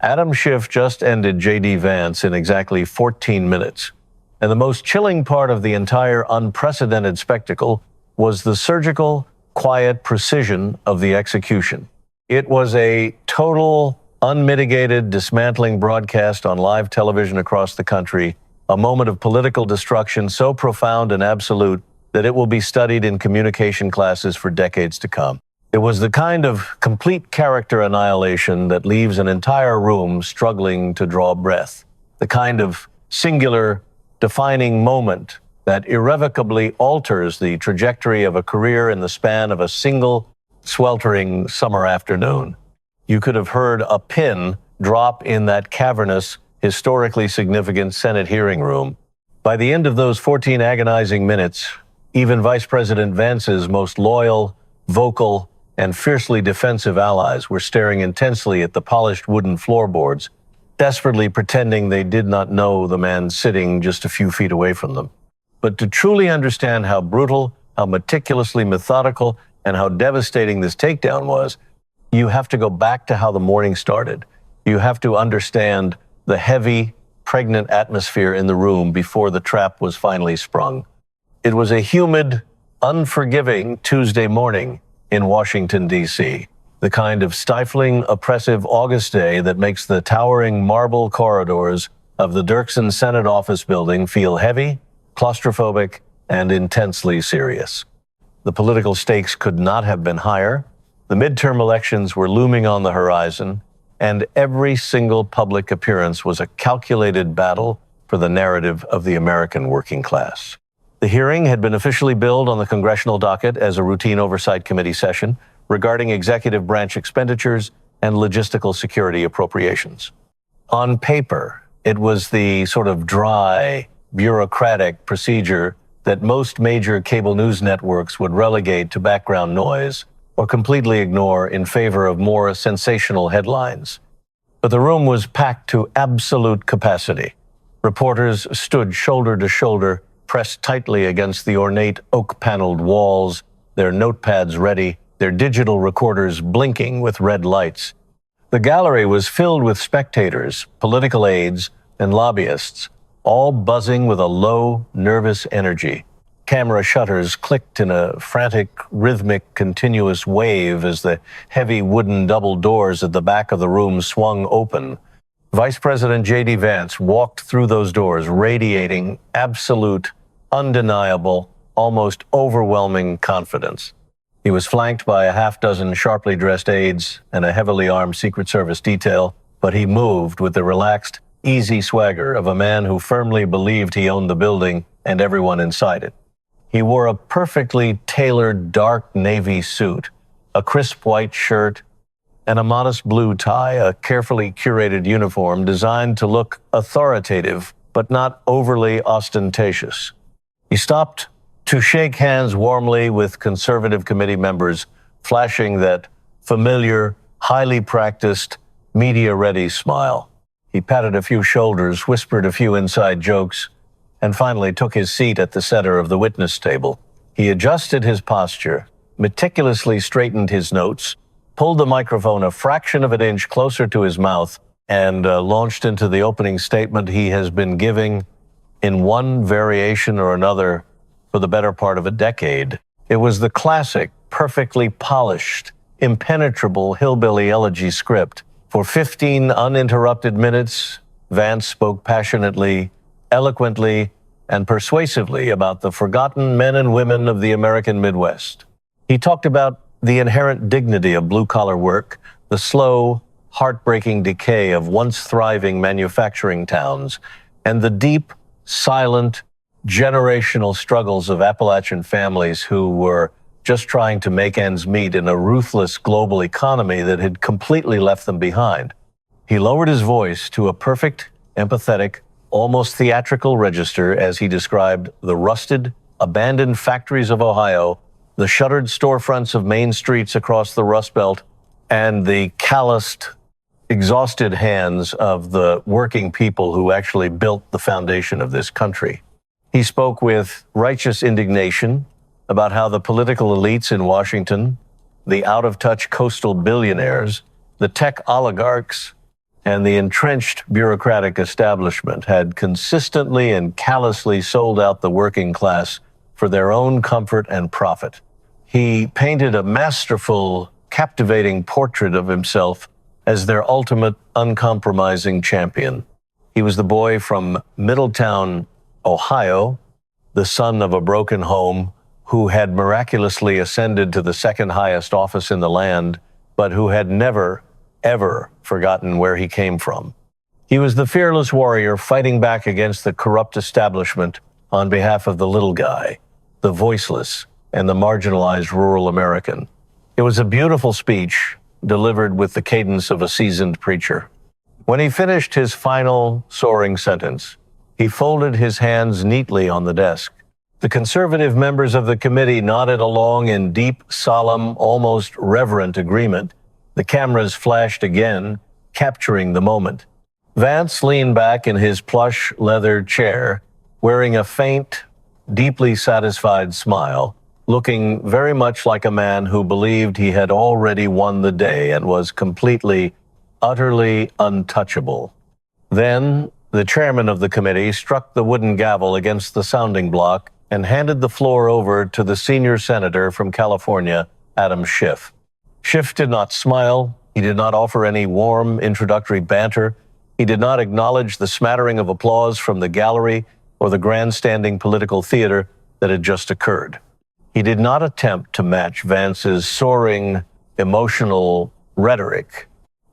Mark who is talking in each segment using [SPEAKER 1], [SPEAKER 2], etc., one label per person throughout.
[SPEAKER 1] Adam Schiff just ended J.D. Vance in exactly 14 minutes. And the most chilling part of the entire unprecedented spectacle was the surgical, quiet precision of the execution. It was a total, unmitigated, dismantling broadcast on live television across the country, a moment of political destruction so profound and absolute that it will be studied in communication classes for decades to come. It was the kind of complete character annihilation that leaves an entire room struggling to draw breath, the kind of singular, defining moment that irrevocably alters the trajectory of a career in the span of a single, sweltering summer afternoon. You could have heard a pin drop in that cavernous, historically significant Senate hearing room. By the end of those 14 agonizing minutes, even Vice President Vance's most loyal, vocal, and fiercely defensive allies were staring intensely at the polished wooden floorboards, desperately pretending they did not know the man sitting just a few feet away from them. But to truly understand how brutal, how meticulously methodical, and how devastating this takedown was, you have to go back to how the morning started. You have to understand the heavy, pregnant atmosphere in the room before the trap was finally sprung. It was a humid, unforgiving Tuesday morning in Washington, D.C., the kind of stifling, oppressive August day that makes the towering marble corridors of the Dirksen Senate office building feel heavy, claustrophobic, and intensely serious. The political stakes could not have been higher. The midterm elections were looming on the horizon, and every single public appearance was a calculated battle for the narrative of the American working class. The hearing had been officially billed on the Congressional docket as a routine oversight committee session regarding executive branch expenditures and logistical security appropriations. On paper, it was the sort of dry, bureaucratic procedure that most major cable news networks would relegate to background noise or completely ignore in favor of more sensational headlines. But the room was packed to absolute capacity. Reporters stood shoulder to shoulder, pressed tightly against the ornate oak-paneled walls, their notepads ready, their digital recorders blinking with red lights. The gallery was filled with spectators, political aides, and lobbyists, all buzzing with a low, nervous energy. Camera shutters clicked in a frantic, rhythmic, continuous wave as the heavy wooden double doors at the back of the room swung open. Vice President J.D. Vance walked through those doors, radiating absolute, undeniable, almost overwhelming confidence. He was flanked by a half-dozen sharply dressed aides and a heavily armed Secret Service detail, but he moved with the relaxed, easy swagger of a man who firmly believed he owned the building and everyone inside it. He wore a perfectly tailored dark navy suit, a crisp white shirt, and a modest blue tie, a carefully curated uniform designed to look authoritative but not overly ostentatious. He stopped to shake hands warmly with conservative committee members, flashing that familiar, highly practiced, media-ready smile. He patted a few shoulders, whispered a few inside jokes, and finally took his seat at the center of the witness table. He adjusted his posture, meticulously straightened his notes, pulled the microphone a fraction of an inch closer to his mouth, and launched into the opening statement he has been giving in one variation or another for the better part of a decade. It was the classic, perfectly polished, impenetrable hillbilly elegy script. For 15 uninterrupted minutes, Vance spoke passionately, eloquently, and persuasively about the forgotten men and women of the American Midwest. He talked about the inherent dignity of blue-collar work, the slow, heartbreaking decay of once thriving manufacturing towns, and the deep, silent, generational struggles of Appalachian families who were just trying to make ends meet in a ruthless global economy that had completely left them behind. He lowered his voice to a perfect, empathetic, almost theatrical register as he described the rusted, abandoned factories of Ohio, the shuttered storefronts of main streets across the Rust Belt, and the calloused, exhausted hands of the working people who actually built the foundation of this country. He spoke with righteous indignation about how the political elites in Washington, the out-of-touch coastal billionaires, the tech oligarchs, and the entrenched bureaucratic establishment had consistently and callously sold out the working class for their own comfort and profit. He painted a masterful, captivating portrait of himself as their ultimate uncompromising champion. He was the boy from Middletown, Ohio, the son of a broken home, who had miraculously ascended to the second highest office in the land, but who had never, ever forgotten where he came from. He was the fearless warrior fighting back against the corrupt establishment on behalf of the little guy, the voiceless, and the marginalized rural American. It was a beautiful speech delivered with the cadence of a seasoned preacher. When he finished his final soaring sentence, he folded his hands neatly on the desk. The conservative members of the committee nodded along in deep, solemn, almost reverent agreement. The cameras flashed again, capturing the moment. Vance leaned back in his plush leather chair, wearing a faint, deeply satisfied smile, looking very much like a man who believed he had already won the day and was completely, utterly untouchable. Then, the chairman of the committee struck the wooden gavel against the sounding block and handed the floor over to the senior senator from California, Adam Schiff. Schiff did not smile. He did not offer any warm introductory banter. He did not acknowledge the smattering of applause from the gallery or the grandstanding political theater that had just occurred. He did not attempt to match Vance's soaring, emotional rhetoric.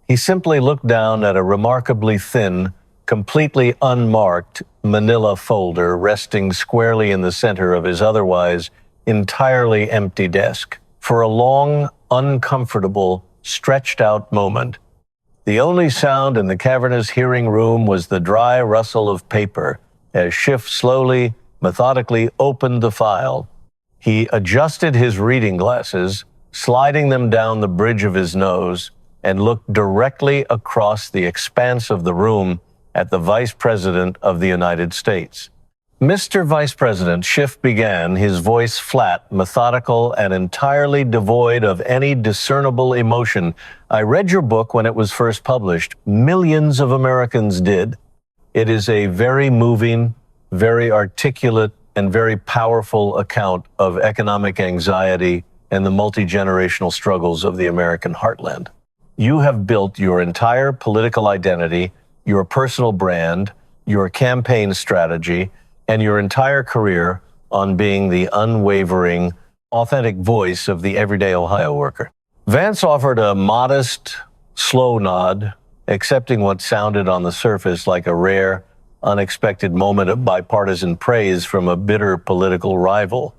[SPEAKER 1] He simply looked down at a remarkably thin, completely unmarked manila folder resting squarely in the center of his otherwise entirely empty desk. For a long, uncomfortable, stretched-out moment, the only sound in the cavernous hearing room was the dry rustle of paper as Schiff slowly, methodically opened the file. He adjusted his reading glasses, sliding them down the bridge of his nose, and looked directly across the expanse of the room at the Vice President of the United States. Mr. Vice President, Schiff began, his voice flat, methodical, and entirely devoid of any discernible emotion. I read your book when it was first published. Millions of Americans did. It is a very moving, very articulate, and very powerful account of economic anxiety and the multi-generational struggles of the American heartland. You have built your entire political identity, your personal brand, your campaign strategy, and your entire career on being the unwavering, authentic voice of the everyday Ohio worker. Vance offered a modest, slow nod, accepting what sounded on the surface like a rare, unexpected moment of bipartisan praise from a bitter political rival.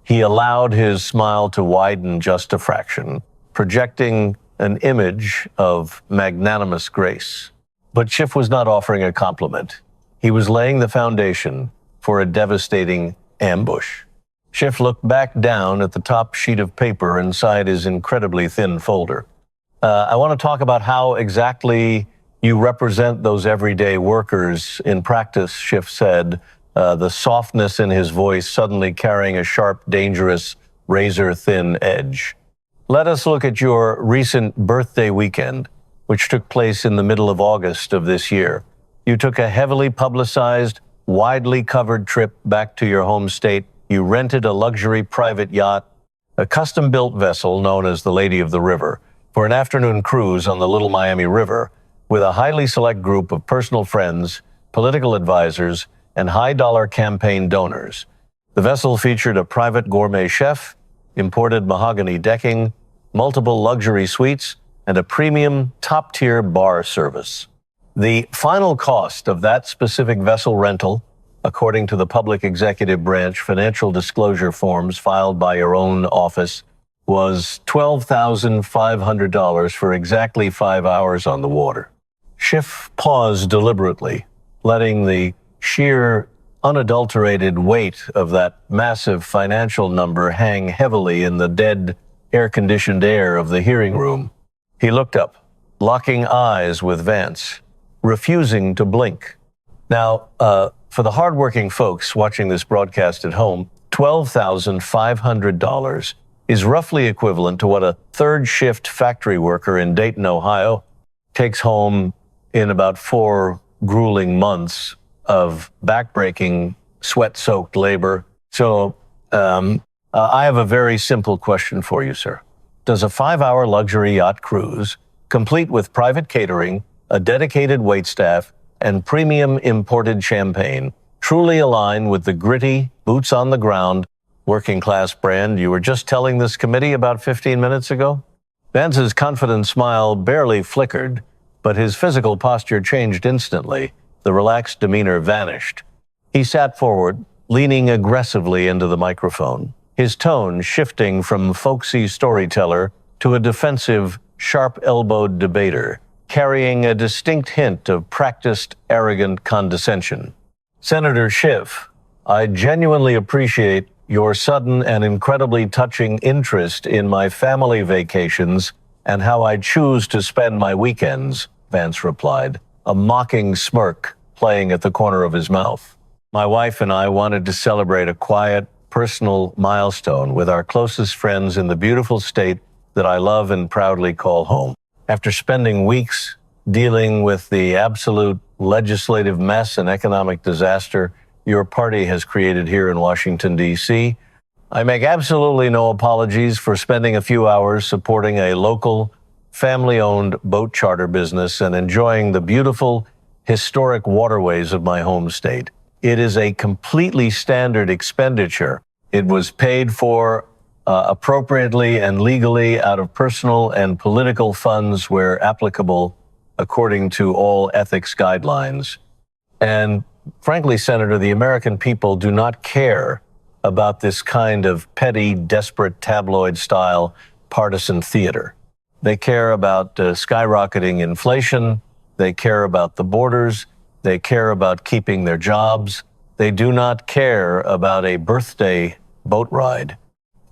[SPEAKER 1] He allowed his smile to widen just a fraction, projecting an image of magnanimous grace. But Schiff was not offering a compliment. He was laying the foundation for a devastating ambush. Schiff looked back down at the top sheet of paper inside his incredibly thin folder. I want to talk about how exactly you represent those everyday workers in practice, Schiff said, the softness in his voice suddenly carrying a sharp, dangerous, razor-thin edge. Let us look at your recent birthday weekend, which took place in the middle of August of this year. You took a heavily publicized, widely covered trip back to your home state. You rented a luxury private yacht, a custom-built vessel known as the Lady of the River, for an afternoon cruise on the Little Miami River with a highly select group of personal friends, political advisors, and high-dollar campaign donors. The vessel featured a private gourmet chef, imported mahogany decking, multiple luxury suites, and a premium top-tier bar service. The final cost of that specific vessel rental, according to the Public Executive Branch financial disclosure forms filed by your own office, was $12,500 for exactly 5 hours on the water. Schiff paused deliberately, letting the sheer, unadulterated weight of that massive financial number hang heavily in the dead, air-conditioned air of the hearing room. He looked up, locking eyes with Vance, refusing to blink. Now, for the hardworking folks watching this broadcast at home, $12,500 is roughly equivalent to what a third-shift factory worker in Dayton, Ohio, takes home in about 4 grueling months of backbreaking, sweat-soaked labor. So I have a very simple question for you, sir. Does a 5-hour luxury yacht cruise, complete with private catering, a dedicated waitstaff, and premium imported champagne, truly align with the gritty, boots-on-the-ground, working-class brand you were just telling this committee about 15 minutes ago? Vance's confident smile barely flickered, but his physical posture changed instantly. The relaxed demeanor vanished. He sat forward, leaning aggressively into the microphone, his tone shifting from folksy storyteller to a defensive, sharp-elbowed debater, carrying a distinct hint of practiced, arrogant condescension. Senator Schiff, I genuinely appreciate your sudden and incredibly touching interest in my family vacations and how I choose to spend my weekends, Vance replied, a mocking smirk playing at the corner of his mouth. My wife and I wanted to celebrate a quiet, personal milestone with our closest friends in the beautiful state that I love and proudly call home. After spending weeks dealing with the absolute legislative mess and economic disaster your party has created here in Washington, D.C., I make absolutely no apologies for spending a few hours supporting a local, family-owned boat charter business and enjoying the beautiful, historic waterways of my home state. It is a completely standard expenditure. It was paid for appropriately and legally out of personal and political funds where applicable, according to all ethics guidelines. And frankly, Senator, the American people do not care about this kind of petty, desperate, tabloid-style partisan theater. They care about skyrocketing inflation. They care about the borders. They care about keeping their jobs. They do not care about a birthday boat ride.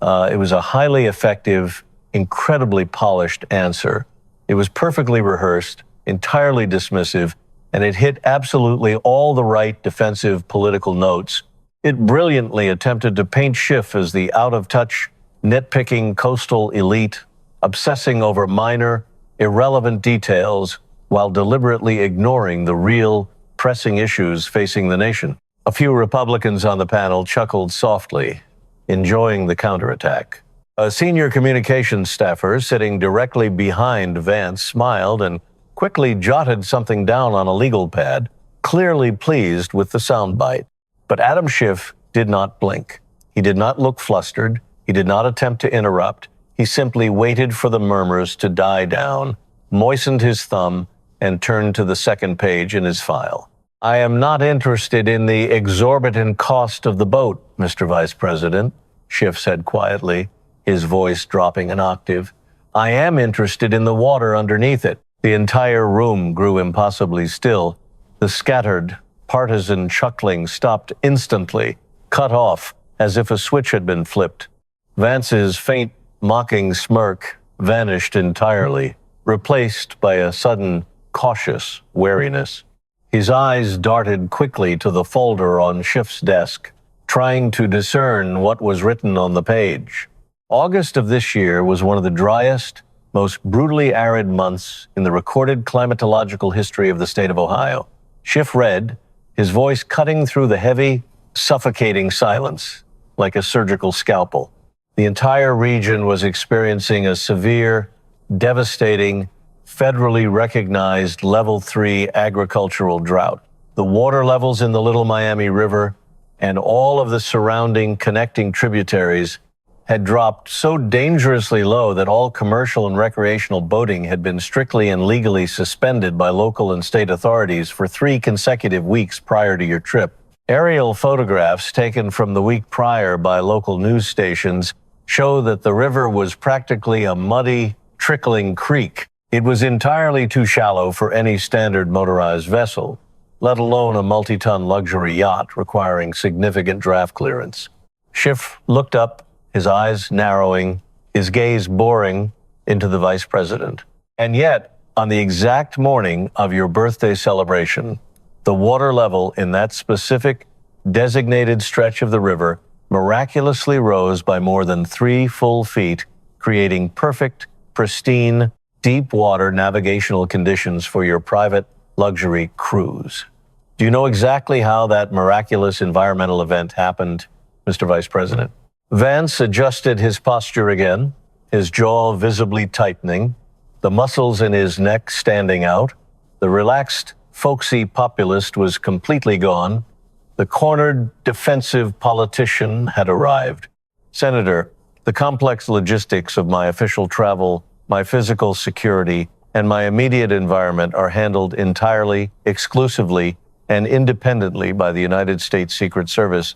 [SPEAKER 1] It was a highly effective, incredibly polished answer. It was perfectly rehearsed, entirely dismissive, and it hit absolutely all the right defensive political notes. It brilliantly attempted to paint Schiff as the out-of-touch, nitpicking coastal elite, obsessing over minor, irrelevant details while deliberately ignoring the real, pressing issues facing the nation. A few Republicans on the panel chuckled softly, enjoying the counterattack. A senior communications staffer sitting directly behind Vance smiled and quickly jotted something down on a legal pad, clearly pleased with the soundbite. But Adam Schiff did not blink. He did not look flustered. He did not attempt to interrupt. He simply waited for the murmurs to die down, moistened his thumb, and turned to the second page in his file. I am not interested in the exorbitant cost of the boat, Mr. Vice President, Schiff said quietly, his voice dropping an octave. I am interested in the water underneath it. The entire room grew impossibly still. The scattered, partisan chuckling stopped instantly, cut off as if a switch had been flipped. Vance's faint, mocking smirk vanished entirely, replaced by a sudden, cautious wariness. His eyes darted quickly to the folder on Schiff's desk, trying to discern what was written on the page. August of this year was one of the driest, most brutally arid months in the recorded climatological history of the state of Ohio. Schiff read, his voice cutting through the heavy, suffocating silence like a surgical scalpel. The entire region was experiencing a severe, devastating, federally recognized Level 3 agricultural drought. The water levels in the Little Miami River and all of the surrounding connecting tributaries had dropped so dangerously low that all commercial and recreational boating had been strictly and legally suspended by local and state authorities for 3 consecutive weeks prior to your trip. Aerial photographs taken from the week prior by local news stations show that the river was practically a muddy, trickling creek. It was entirely too shallow for any standard motorized vessel, let alone a multi-ton luxury yacht requiring significant draft clearance. Schiff looked up, his eyes narrowing, his gaze boring into the vice president. And yet, on the exact morning of your birthday celebration, the water level in that specific designated stretch of the river miraculously rose by more than 3 full feet, creating perfect, pristine, deep water navigational conditions for your private luxury cruise. Do you know exactly how that miraculous environmental event happened, Mr. Vice President? Vance adjusted his posture again, his jaw visibly tightening, the muscles in his neck standing out. The relaxed, folksy populist was completely gone. The cornered, defensive politician had arrived. Senator, the complex logistics of my official travel, my physical security, and my immediate environment are handled entirely, exclusively, and independently by the United States Secret Service.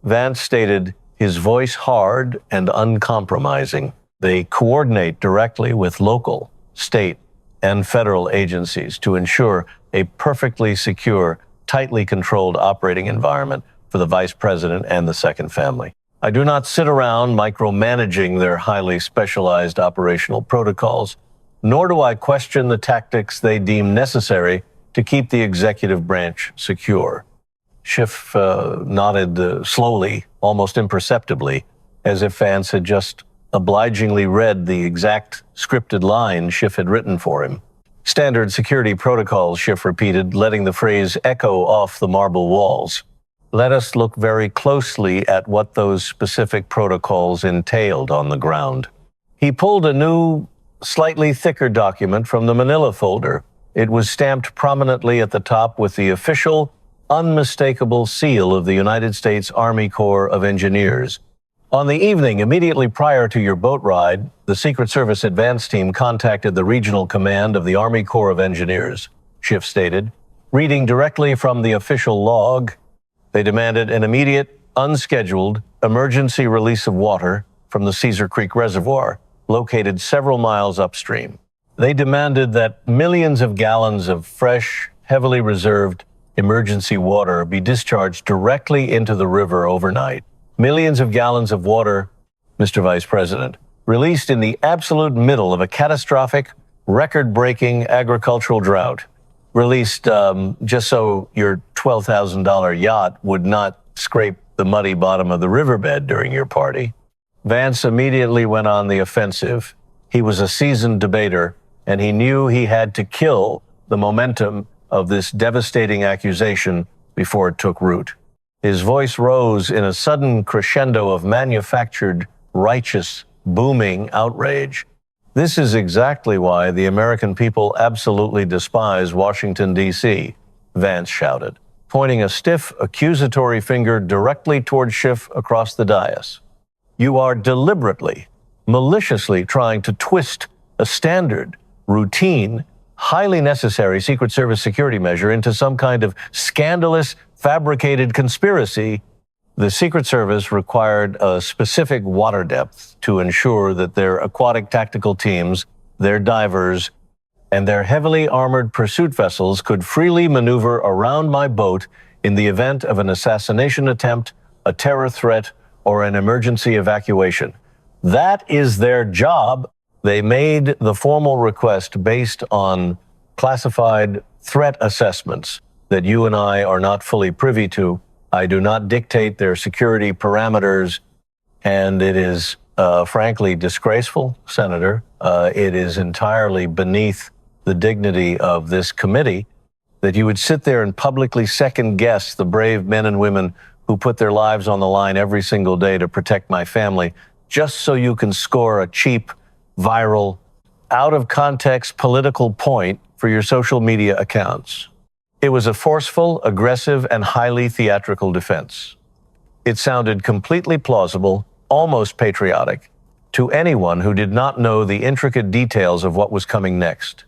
[SPEAKER 1] Vance stated, his voice hard and uncompromising. They coordinate directly with local, state, and federal agencies to ensure a perfectly secure, tightly controlled operating environment for the Vice President and the Second Family. I do not sit around micromanaging their highly specialized operational protocols, nor do I question the tactics they deem necessary to keep the executive branch secure. Schiff nodded slowly, almost imperceptibly, as if Vance had just obligingly read the exact scripted line Schiff had written for him. Standard security protocols, Schiff repeated, letting the phrase echo off the marble walls. Let us look very closely at what those specific protocols entailed on the ground. He pulled a new, slightly thicker document from the manila folder. It was stamped prominently at the top with the official, unmistakable seal of the United States Army Corps of Engineers. On the evening immediately prior to your boat ride, the Secret Service advance team contacted the regional command of the Army Corps of Engineers, Schiff stated. Reading directly from the official log, they demanded an immediate, unscheduled, emergency release of water from the Cedar Creek Reservoir, located several miles upstream. They demanded that millions of gallons of fresh, heavily reserved emergency water be discharged directly into the river overnight. Millions of gallons of water, Mr. Vice President, released in the absolute middle of a catastrophic, record-breaking agricultural drought. Released just so your $12,000 yacht would not scrape the muddy bottom of the riverbed during your party. Vance immediately went on the offensive. He was a seasoned debater, and he knew he had to kill the momentum of this devastating accusation before it took root. His voice rose in a sudden crescendo of manufactured, righteous, booming outrage. This is exactly why the American people absolutely despise Washington, D.C., Vance shouted, pointing a stiff, accusatory finger directly toward Schiff across the dais. You are deliberately, maliciously trying to twist a standard, routine, highly necessary Secret Service security measure into some kind of scandalous, fabricated conspiracy. The Secret Service required a specific water depth to ensure that their aquatic tactical teams, their divers, and their heavily armored pursuit vessels could freely maneuver around my boat in the event of an assassination attempt, a terror threat, or an emergency evacuation. That is their job. They made the formal request based on classified threat assessments that you and I are not fully privy to. I do not dictate their security parameters, and it is frankly disgraceful, Senator. It is entirely beneath the dignity of this committee that you would sit there and publicly second-guess the brave men and women who put their lives on the line every single day to protect my family, just so you can score a cheap, viral, out-of-context political point for your social media accounts. It was a forceful, aggressive, and highly theatrical defense. It sounded completely plausible, almost patriotic, to anyone who did not know the intricate details of what was coming next.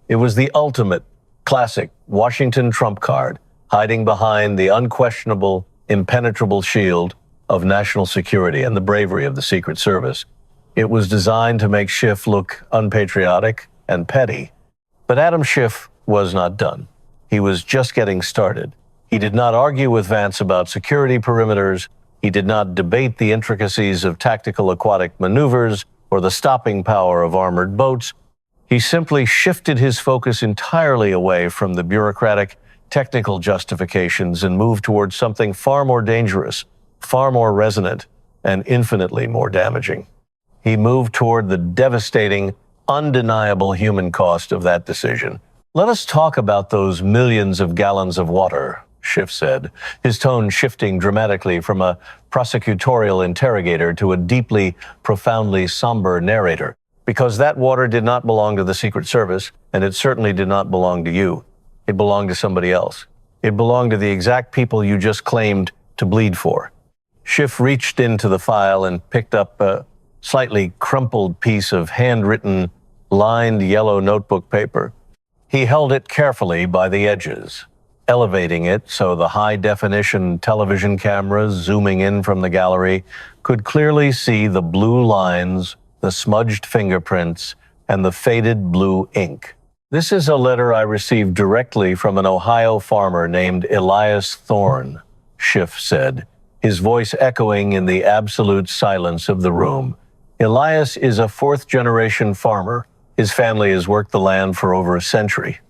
[SPEAKER 1] It was the ultimate, classic Washington trump card, hiding behind the unquestionable, impenetrable shield of national security and the bravery of the Secret Service. It was designed to make Schiff look unpatriotic and petty. But Adam Schiff was not done. He was just getting started. He did not argue with Vance about security perimeters. He did not debate the intricacies of tactical aquatic maneuvers or the stopping power of armored boats. He simply shifted his focus entirely away from the bureaucratic, technical justifications and moved towards something far more dangerous, far more resonant, and infinitely more damaging. He moved toward the devastating, undeniable human cost of that decision. Let us talk about those millions of gallons of water, Schiff said, his tone shifting dramatically from a prosecutorial interrogator to a deeply, profoundly somber narrator. Because that water did not belong to the Secret Service, and it certainly did not belong to you. It belonged to somebody else. It belonged to the exact people you just claimed to bleed for. Schiff reached into the file and picked up a slightly crumpled piece of handwritten, lined yellow notebook paper. He held it carefully by the edges, elevating it so the high-definition television cameras zooming in from the gallery could clearly see the blue lines, the smudged fingerprints, and the faded blue ink. This is a letter I received directly from an Ohio farmer named Elias Thorne, Schiff said, his voice echoing in the absolute silence of the room. Elias is a fourth-generation farmer. His family has worked the land for over a century.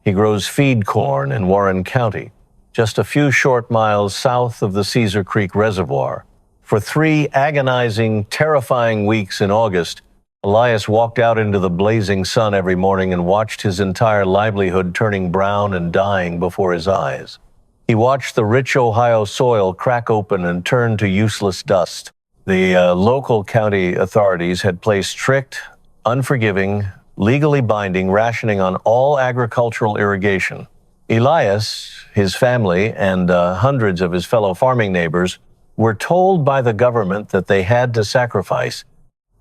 [SPEAKER 1] He grows feed corn in Warren County, just a few short miles south of the Cedar Creek Reservoir. For 3 agonizing, terrifying weeks in August, Elias walked out into the blazing sun every morning and watched his entire livelihood turning brown and dying before his eyes. He watched the rich Ohio soil crack open and turn to useless dust. The local county authorities had placed strict, unforgiving, legally binding rationing on all agricultural irrigation. Elias, his family, and hundreds of his fellow farming neighbors were told by the government that they had to sacrifice.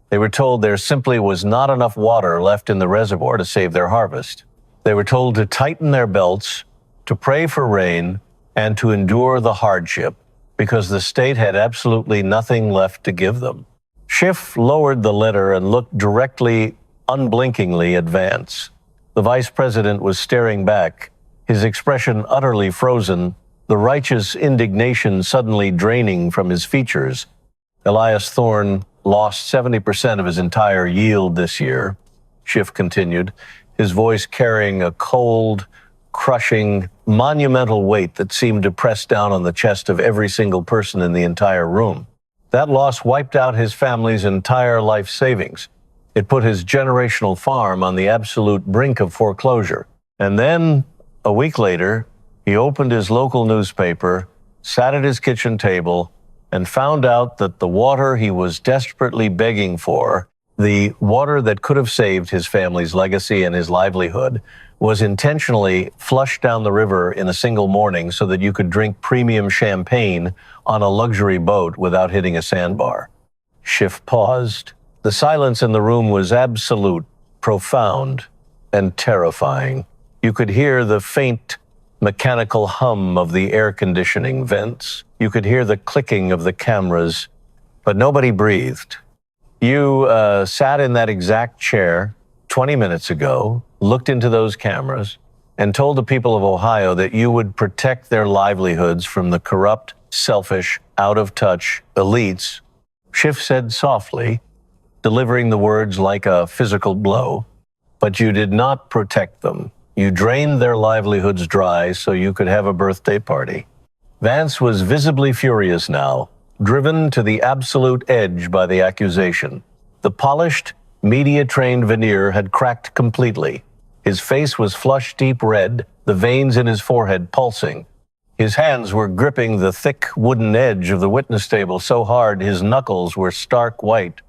[SPEAKER 1] They were told there simply was not enough water left in the reservoir to save their harvest. They were told to tighten their belts, to pray for rain, and to endure the hardship, because the state had absolutely nothing left to give them. Schiff lowered the letter and looked directly, unblinkingly at Vance. The vice president was staring back, his expression utterly frozen, the righteous indignation suddenly draining from his features. Elias Thorne lost 70% of his entire yield this year, Schiff continued, his voice carrying a cold, crushing, monumental weight that seemed to press down on the chest of every single person in the entire room. That loss wiped out his family's entire life savings. It put his generational farm on the absolute brink of foreclosure. And then, a week later, he opened his local newspaper, sat at his kitchen table, and found out that the water he was desperately begging for, the water that could have saved his family's legacy and his livelihood, was intentionally flushed down the river in a single morning so that you could drink premium champagne on a luxury boat without hitting a sandbar. Schiff paused. The silence in the room was absolute, profound, and terrifying. You could hear the faint, mechanical hum of the air conditioning vents. You could hear the clicking of the cameras, but nobody breathed. You sat in that exact chair 20 minutes ago, looked into those cameras, and told the people of Ohio that you would protect their livelihoods from the corrupt, selfish, out-of-touch elites. Schiff said softly, delivering the words like a physical blow, but you did not protect them. You drained their livelihoods dry so you could have a birthday party. Vance was visibly furious now, driven to the absolute edge by the accusation. The polished, media-trained veneer had cracked completely. His face was flush deep red, the veins in his forehead pulsing. His hands were gripping the thick wooden edge of the witness table so hard his knuckles were stark white.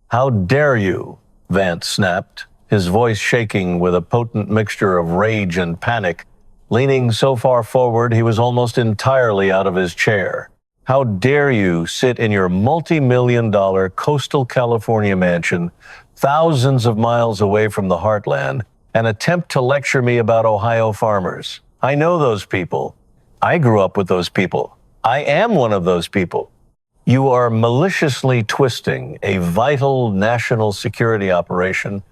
[SPEAKER 1] "How dare you?" Vance snapped, his voice shaking with a potent mixture of rage and panic. Leaning so far forward, he was almost entirely out of his chair. "How dare you sit in your multi-million-dollar coastal California mansion, thousands of miles away from the heartland, and attempt to lecture me about Ohio farmers? I know those people. I grew up with those people. I am one of those people. You are maliciously twisting a vital national security operation,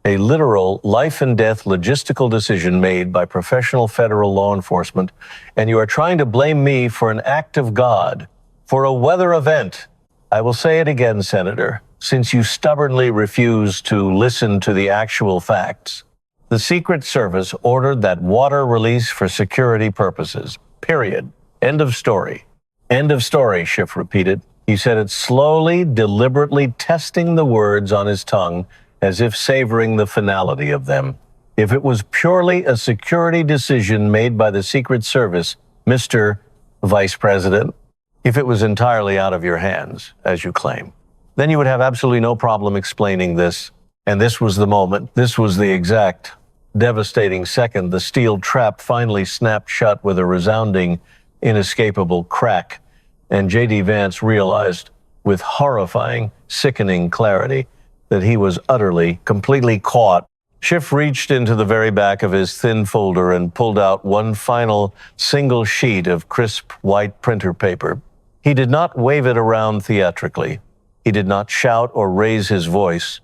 [SPEAKER 1] a literal life and death logistical decision made by professional federal law enforcement, and you are trying to blame me for an act of God, for a weather event. I will say it again, Senator, since you stubbornly refuse to listen to the actual facts. The Secret Service ordered that water release for security purposes. Period. End of story. End of story, Schiff repeated. He said it slowly, deliberately testing the words on his tongue as if savoring the finality of them. If it was purely a security decision made by the Secret Service, Mr. Vice President, if it was entirely out of your hands, as you claim, then you would have absolutely no problem explaining this. And this was the moment. This was the exact devastating second. The steel trap finally snapped shut with a resounding, inescapable crack. And J.D. Vance realized with horrifying, sickening clarity that he was utterly, completely caught. Schiff reached into the very back of his thin folder and pulled out one final single sheet of crisp white printer paper. He did not wave it around theatrically. He did not shout or raise his voice.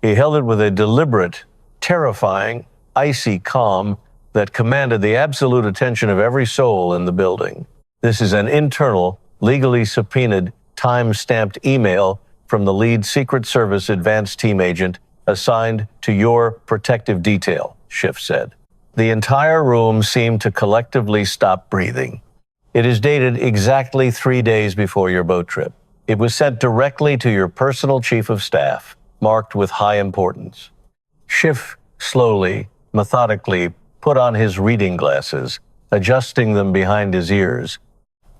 [SPEAKER 1] He held it with a deliberate, terrifying, icy calm that commanded the absolute attention of every soul in the building. This is an internal, legally subpoenaed, time-stamped email from the lead Secret Service advanced team agent assigned to your protective detail, Schiff said. The entire room seemed to collectively stop breathing. It is dated exactly 3 days before your boat trip. It was sent directly to your personal chief of staff, marked with high importance. Schiff slowly, methodically put on his reading glasses, adjusting them behind his ears.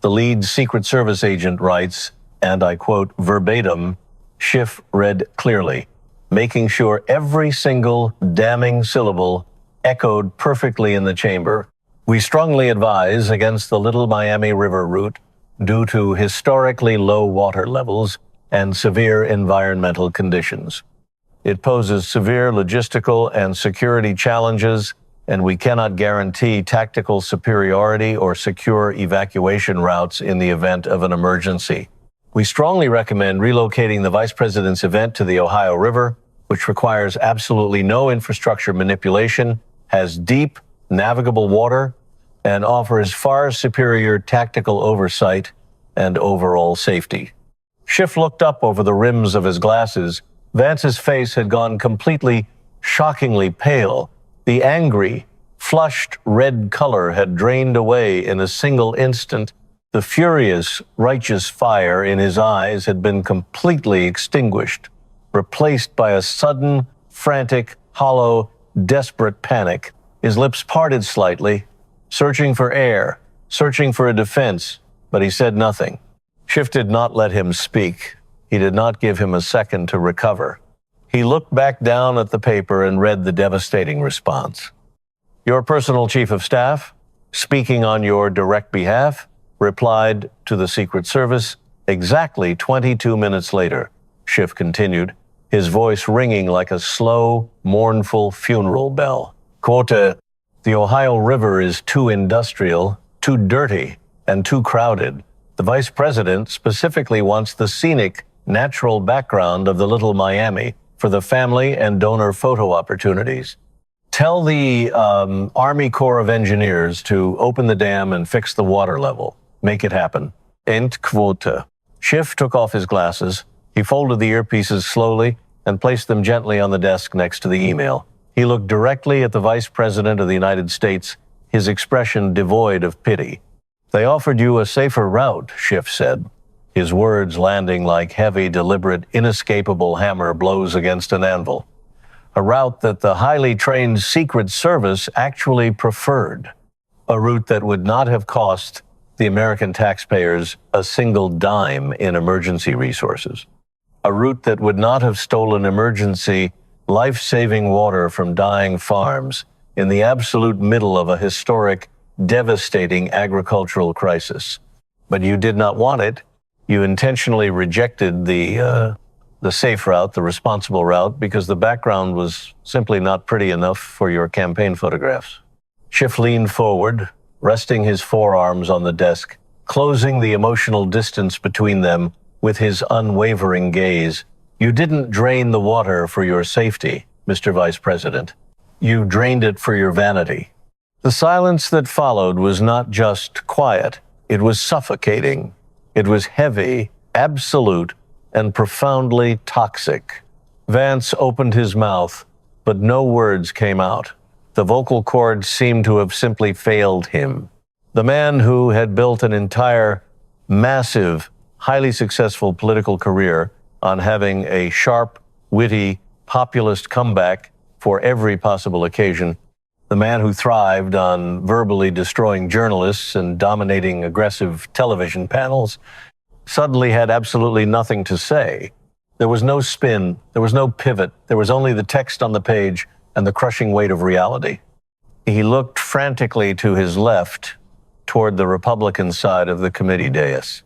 [SPEAKER 1] The lead Secret Service agent writes, and I quote verbatim, Schiff read clearly, making sure every single damning syllable echoed perfectly in the chamber. We strongly advise against the Little Miami River route due to historically low water levels and severe environmental conditions. It poses severe logistical and security challenges, and we cannot guarantee tactical superiority or secure evacuation routes in the event of an emergency. We strongly recommend relocating the Vice President's event to the Ohio River, which requires absolutely no infrastructure manipulation, has deep, navigable water, and offers far superior tactical oversight and overall safety. Schiff looked up over the rims of his glasses. Vance's face had gone completely, shockingly pale. The angry, flushed red color had drained away in a single instant. The furious, righteous fire in his eyes had been completely extinguished, replaced by a sudden, frantic, hollow, desperate panic. His lips parted slightly, searching for air, searching for a defense, but he said nothing. Schiff did not let him speak. He did not give him a second to recover. He looked back down at the paper and read the devastating response. Your personal chief of staff, speaking on your direct behalf, replied to the Secret Service exactly 22 minutes later, Schiff continued, his voice ringing like a slow, mournful funeral bell. Quote, the Ohio River is too industrial, too dirty, and too crowded. The Vice President specifically wants the scenic, natural background of the Little Miami for the family and donor photo opportunities. Tell the Army Corps of Engineers to open the dam and fix the water level. Make it happen. End quote. Schiff took off his glasses. He folded the earpieces slowly and placed them gently on the desk next to the email. He looked directly at the Vice President of the United States, his expression devoid of pity. They offered you a safer route, Schiff said, his words landing like heavy, deliberate, inescapable hammer blows against an anvil. A route that the highly trained Secret Service actually preferred. A route that would not have cost the American taxpayers a single dime in emergency resources. A route that would not have stolen emergency, life-saving water from dying farms in the absolute middle of a historic, devastating agricultural crisis. But you did not want it. You intentionally rejected the safe route, the responsible route, because the background was simply not pretty enough for your campaign photographs. Schiff leaned forward, resting his forearms on the desk, closing the emotional distance between them with his unwavering gaze. You didn't drain the water for your safety, Mr. Vice President. You drained it for your vanity. The silence that followed was not just quiet. It was suffocating. It was heavy, absolute, and profoundly toxic. Vance opened his mouth, but no words came out. The vocal cords seemed to have simply failed him. The man who had built an entire, massive, highly successful political career on having a sharp, witty, populist comeback for every possible occasion. The man who thrived on verbally destroying journalists and dominating aggressive television panels suddenly had absolutely nothing to say. There was no spin, there was no pivot, there was only the text on the page and the crushing weight of reality. He looked frantically to his left toward the Republican side of the committee dais.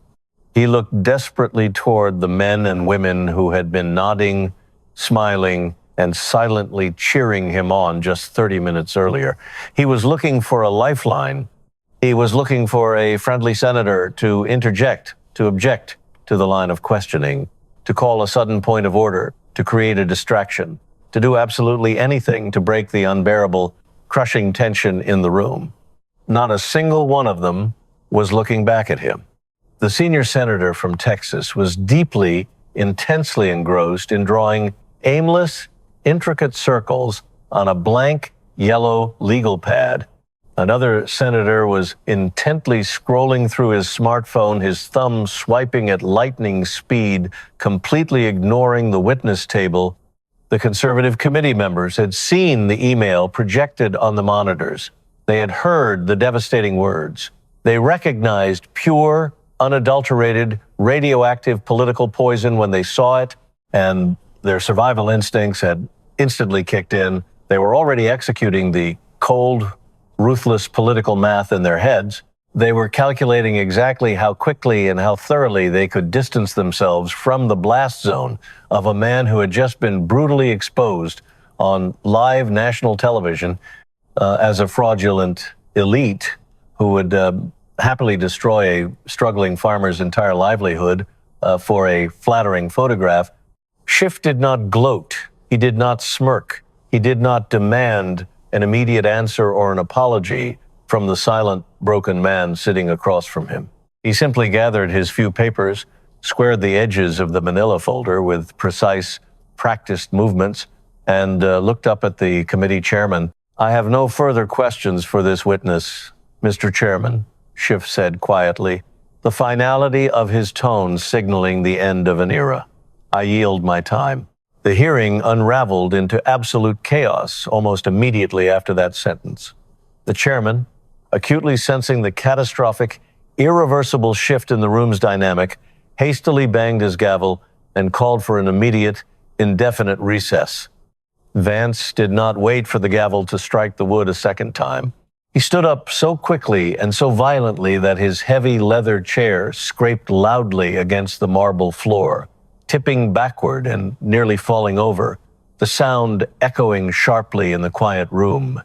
[SPEAKER 1] He looked desperately toward the men and women who had been nodding, smiling, and silently cheering him on just 30 minutes earlier. He was looking for a lifeline. He was looking for a friendly senator to interject, to object to the line of questioning, to call a sudden point of order, to create a distraction, to do absolutely anything to break the unbearable, crushing tension in the room. Not a single one of them was looking back at him. The senior senator from Texas was deeply, intensely engrossed in drawing aimless, intricate circles on a blank yellow legal pad. Another senator was intently scrolling through his smartphone, his thumb swiping at lightning speed, completely ignoring the witness table. The conservative committee members had seen the email projected on the monitors. They had heard the devastating words. They recognized pure, unadulterated, radioactive political poison when they saw it, and their survival instincts had instantly kicked in. They were already executing the cold, ruthless political math in their heads. They were calculating exactly how quickly and how thoroughly they could distance themselves from the blast zone of a man who had just been brutally exposed on live national television as a fraudulent elite who would happily destroy a struggling farmer's entire livelihood for a flattering photograph. Schiff did not gloat. He did not smirk. He did not demand an immediate answer or an apology from the silent, broken man sitting across from him. He simply gathered his few papers, squared the edges of the manila folder with precise, practiced movements, and looked up at the committee chairman. "I have no further questions for this witness, Mr. Chairman," Schiff said quietly, the finality of his tone signaling the end of an era. "I yield my time." The hearing unraveled into absolute chaos almost immediately after that sentence. The chairman, acutely sensing the catastrophic, irreversible shift in the room's dynamic, hastily banged his gavel and called for an immediate, indefinite recess. Vance did not wait for the gavel to strike the wood a second time. He stood up so quickly and so violently that his heavy leather chair scraped loudly against the marble floor, tipping backward and nearly falling over, the sound echoing sharply in the quiet room.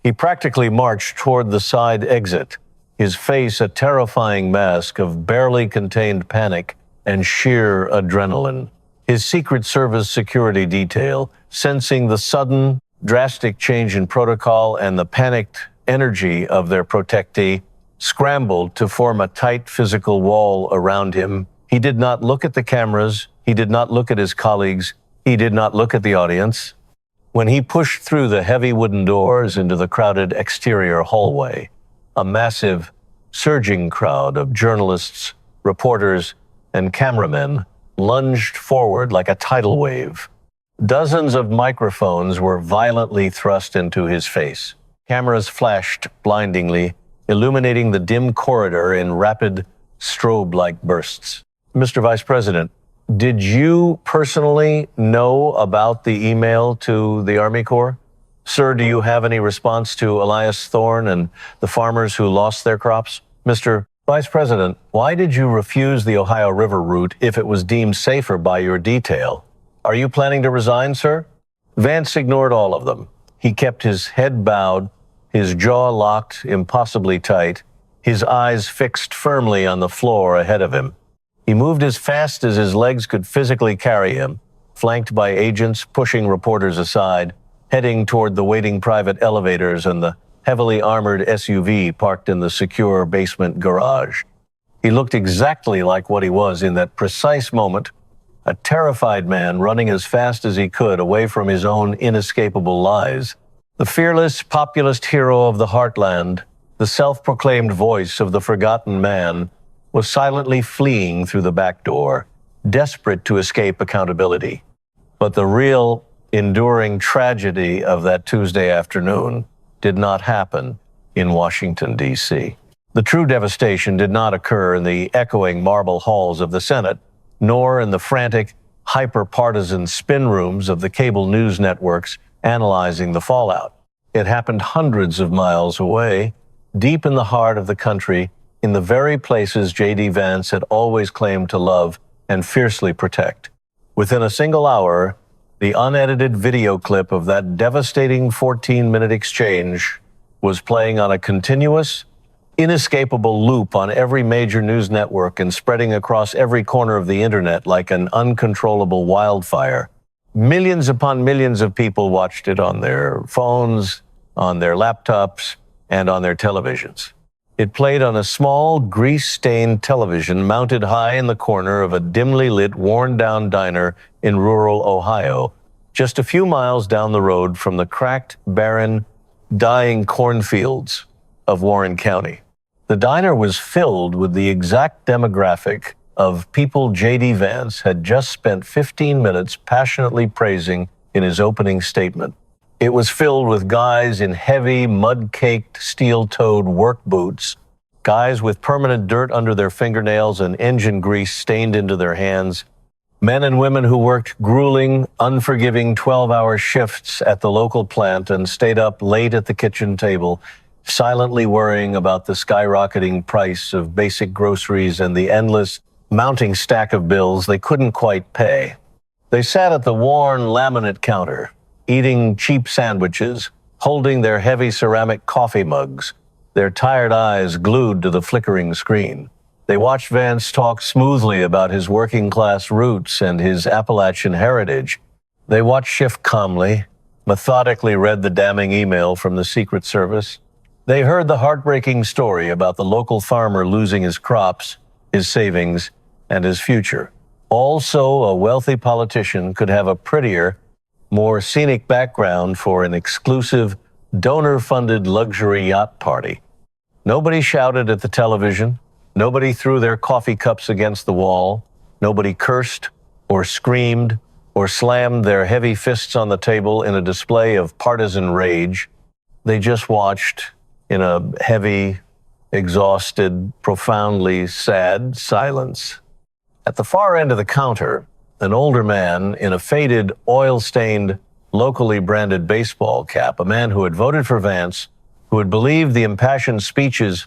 [SPEAKER 1] He practically marched toward the side exit, his face a terrifying mask of barely contained panic and sheer adrenaline. His Secret Service security detail, sensing the sudden, drastic change in protocol and the panicked energy of their protectee, scrambled to form a tight physical wall around him. He did not look at the cameras. He did not look at his colleagues. He did not look at the audience. When he pushed through the heavy wooden doors into the crowded exterior hallway, a massive, surging crowd of journalists, reporters, and cameramen lunged forward like a tidal wave. Dozens of microphones were violently thrust into his face. Cameras flashed blindingly, illuminating the dim corridor in rapid, strobe-like bursts. Mr. Vice President, did you personally know about the email to the Army Corps? Sir, do you have any response to Elias Thorne and the farmers who lost their crops? Mr. Vice President, why did you refuse the Ohio River route if it was deemed safer by your detail? Are you planning to resign, sir? Vance ignored all of them. He kept his head bowed, his jaw locked impossibly tight, his eyes fixed firmly on the floor ahead of him. He moved as fast as his legs could physically carry him, flanked by agents pushing reporters aside, heading toward the waiting private elevators and the heavily armored SUV parked in the secure basement garage. He looked exactly like what he was in that precise moment, a terrified man running as fast as he could away from his own inescapable lies. The fearless populist hero of the heartland, the self-proclaimed voice of the forgotten man, was silently fleeing through the back door, desperate to escape accountability. But the real, enduring tragedy of that Tuesday afternoon did not happen in Washington, D.C. The true devastation did not occur in the echoing marble halls of the Senate, nor in the frantic, hyper-partisan spin rooms of the cable news networks analyzing the fallout. It happened hundreds of miles away, deep in the heart of the country, in the very places J.D. Vance had always claimed to love and fiercely protect. Within a single hour, the unedited video clip of that devastating 14-minute exchange was playing on a continuous, inescapable loop on every major news network and spreading across every corner of the internet like an uncontrollable wildfire. Millions upon millions of people watched it on their phones, on their laptops, and on their televisions. It played on a small, grease-stained television mounted high in the corner of a dimly lit, worn-down diner in rural Ohio, just a few miles down the road from the cracked, barren, dying cornfields of Warren County. The diner was filled with the exact demographic of people J.D. Vance had just spent 15 minutes passionately praising in his opening statement. It was filled with guys in heavy, mud-caked, steel-toed work boots, guys with permanent dirt under their fingernails and engine grease stained into their hands, men and women who worked grueling, unforgiving 12-hour shifts at the local plant and stayed up late at the kitchen table, silently worrying about the skyrocketing price of basic groceries and the endless, mounting stack of bills they couldn't quite pay. They sat at the worn laminate counter, eating cheap sandwiches, holding their heavy ceramic coffee mugs, their tired eyes glued to the flickering screen. They watched Vance talk smoothly about his working-class roots and his Appalachian heritage. They watched Schiff calmly, methodically read the damning email from the Secret Service. They heard the heartbreaking story about the local farmer losing his crops, his savings, and his future. Also, a wealthy politician could have a prettier, more scenic background for an exclusive, donor-funded luxury yacht party. Nobody shouted at the television. Nobody threw their coffee cups against the wall. Nobody cursed or screamed or slammed their heavy fists on the table in a display of partisan rage. They just watched in a heavy, exhausted, profoundly sad silence. At the far end of the counter, an older man in a faded, oil-stained, locally branded baseball cap, a man who had voted for Vance, who had believed the impassioned speeches,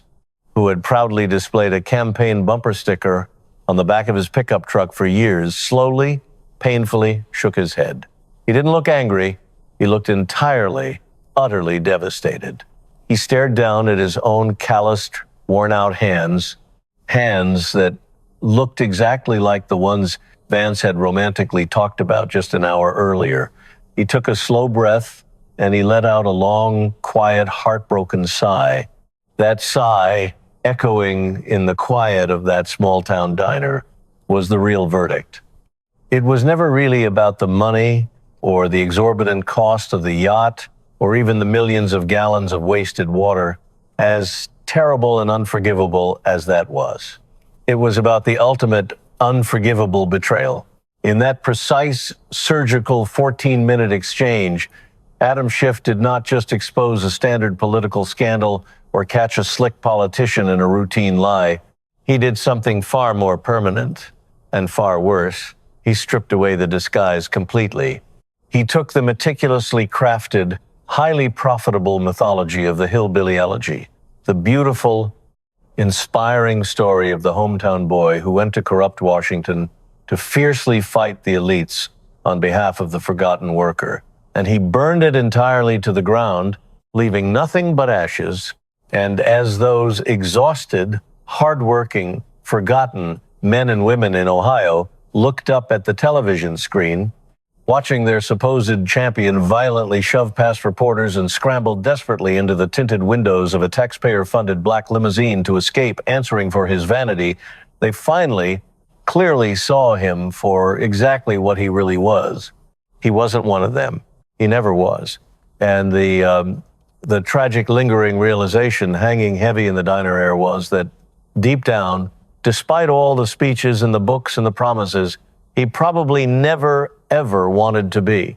[SPEAKER 1] who had proudly displayed a campaign bumper sticker on the back of his pickup truck for years, slowly, painfully shook his head. He didn't look angry. He looked entirely, utterly devastated. He stared down at his own calloused, worn-out hands that looked exactly like the ones Vance had romantically talked about just an hour earlier. He took a slow breath and he let out a long, quiet, heartbroken sigh. That sigh, echoing in the quiet of that small-town diner, was the real verdict. It was never really about the money or the exorbitant cost of the yacht or even the millions of gallons of wasted water, as terrible and unforgivable as that was. It was about the ultimate unforgivable betrayal. In that precise, surgical 14-minute exchange, Adam Schiff did not just expose a standard political scandal or catch a slick politician in a routine lie. He did something far more permanent and far worse. He stripped away the disguise completely. He took the meticulously crafted, highly profitable mythology of the hillbilly elegy, the beautiful, inspiring story of the hometown boy who went to corrupt Washington to fiercely fight the elites on behalf of the forgotten worker. And he burned it entirely to the ground, leaving nothing but ashes. And as those exhausted, hardworking, forgotten men and women in Ohio looked up at the television screen, watching their supposed champion violently shove past reporters and scramble desperately into the tinted windows of a taxpayer-funded black limousine to escape answering for his vanity, they finally, clearly saw him for exactly what he really was. He wasn't one of them. He never was. And the tragic, lingering realization hanging heavy in the diner air was that deep down, despite all the speeches and the books and the promises, he probably never, ever wanted to be.